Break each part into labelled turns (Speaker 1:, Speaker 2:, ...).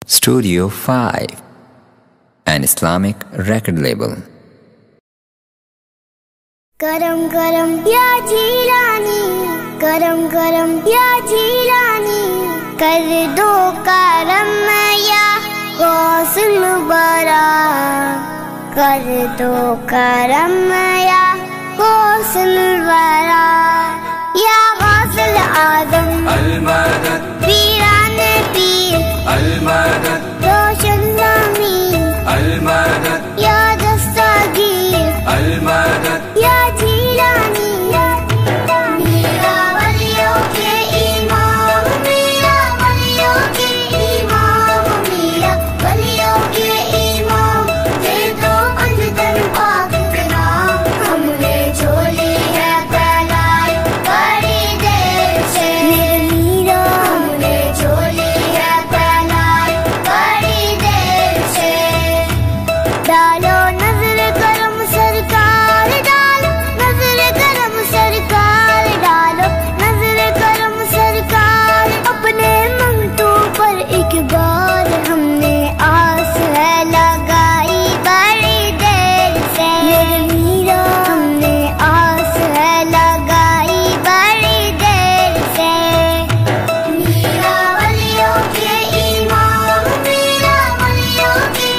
Speaker 1: Studio 5, an Islamic record label.
Speaker 2: करम करम या जीलानी, करम करम या जीलानी, कर दो करम या गौसुल बरा, कर दो करम या गौसुल बरा, या गौसुल आदम
Speaker 3: अल-मदद,
Speaker 2: पीराने पीर
Speaker 3: अल-मदद,
Speaker 2: रोशन ज़मीन
Speaker 3: अल-मदद,
Speaker 2: या दस्तगीर
Speaker 3: अल-मदद,
Speaker 2: या जीलानी, मीरा वलियों के इमाम, मीरा वलियों के इमाम, मीरा वलियों के इमाम, दे दो अंजदन पाक के नाम, हमने झोली है फैलाई बड़ी देर से, मीरा हमने झोली है फैलाई बड़ी देर से, डालो नजर करम सरकार, डालो नजर करम सरकार, डालो नजर करम सरकार, अपने मंगतों पर एक बार हमने आस है लगाई बड़ी देर से, मीरा हमने आस है लगाई बड़ी देर से, मीरा वलियों के इमाम, मीरा वलियों के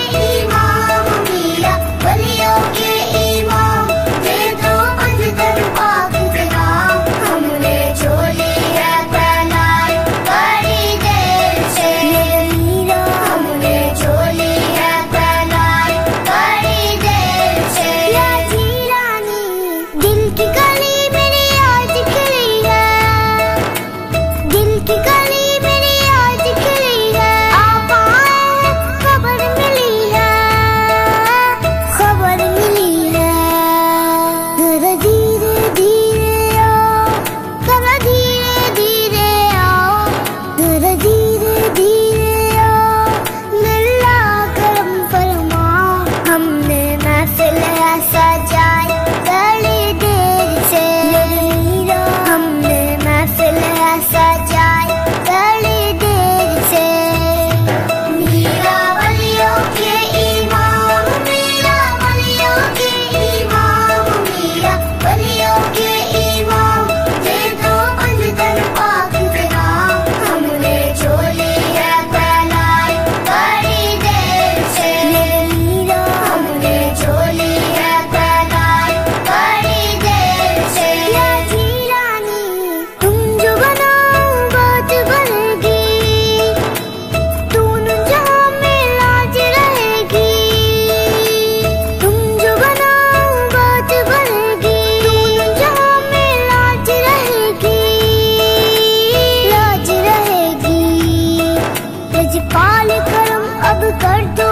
Speaker 2: इमाम, मीरा वलियों के इमाम, दे दो अंजदन पाक के नाम, हमने झोली है फैलाई बड़ी देर से, मीरा हमने झोली है फैलाई बड़ी देर से, या जीलानी, दिल की कली मेरी आज खिली है, दिल की कली मेरी आज खिली है, आप आए खबर मिली है, खबर मिली है, जरा धीरे धीरे आओ, जरा धीरे धीरे आओ, जरा धीरे धीरे आओ, मिला करम फरमाओ, हमने महफिल ऐसा जाए बड़ी देर से, मीरा हमने महफिल ऐसा जाए बड़ी देर से, मीरा वलियों के इमाम, मीरा वलियों के इमाम, मीरा वलियों के इमाम, दे दो अंजदन पाक के नाम, हमने झोली है फैलाई बड़ी देर से, मीरा हमने झोली है फैलाई बड़ी देर से, या जीलानी, तुम जो बनाओ बात बनेगी, दोनों जहां में लाज रहेगी, तुम जो बनाओ बात बनेगी, दोनों जहां में लाज रहेगी, लाज रहेगी, रजपाल करम अब कर दो,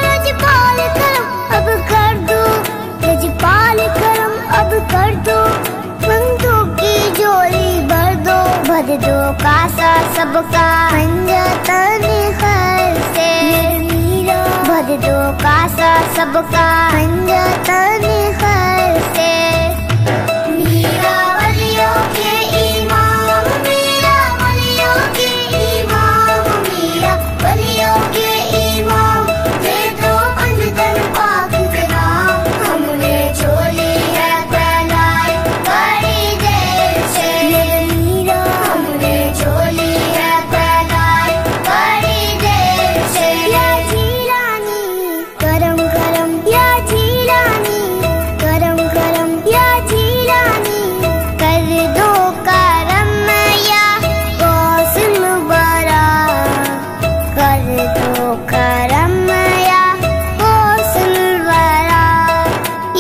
Speaker 2: रजपाल करम अब कर दो, रजपाल करम अब कर दो, मंगतों की झोली भर दो कासा सबका अंजतन खैर से, मीरा भर दो कासा सबका अंजतन खैर से, मीरा वलियों के इमाम, मीरा वलियों के इमाम, मीरा वलियों के इमाम, दे दो अंजदन पाक के नाम, हमने झोली है फैलाई बड़ी देर से, मीरा हमने झोली है फैलाई बड़ी देर से, या जीलानी, करम करम या जीलानी, करम करम या जीलानी, कर दो करम या गौसुल बरा, कर दो करम या गौसुल बरा,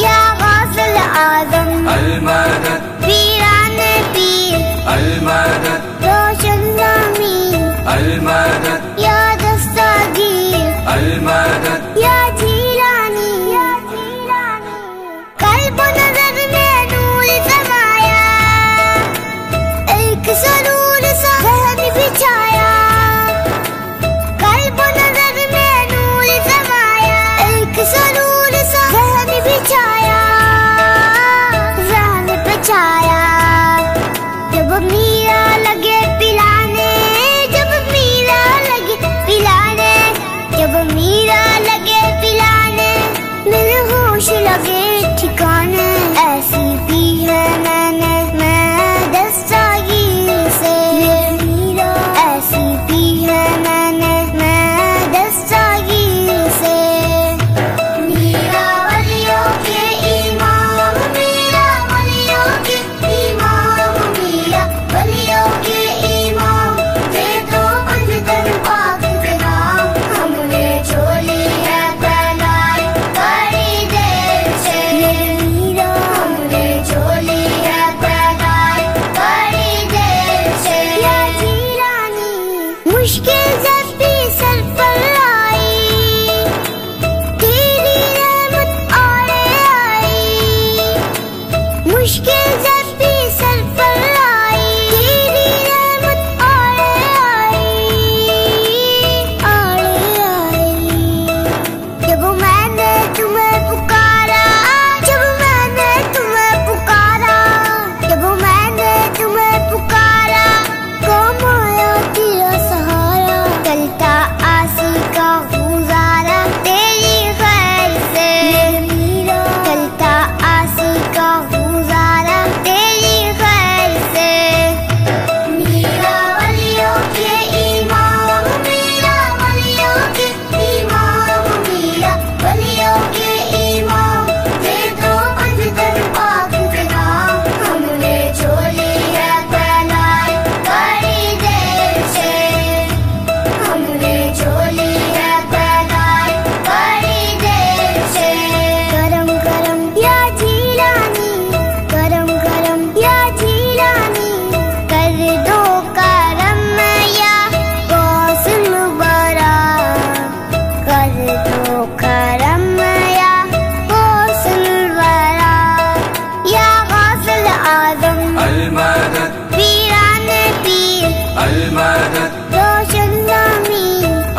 Speaker 2: या गौसुल आदम
Speaker 3: अल-मदद,
Speaker 2: पीराने पीर
Speaker 3: अल-मदद,
Speaker 2: रोशन ज़मीन
Speaker 3: अल-मदद,
Speaker 2: या दस्तगीर
Speaker 3: अल-मदद,
Speaker 2: या जीलानी, कल्ब नजर में नूर समाया, एक सरूर सा जहन बिछाया, कल्ब नजर में नूर समाया, एक सरूर सा जहन बिछाया, जहन पे छाया, जब मीरा लगे पिलाने, जब मीरा लगे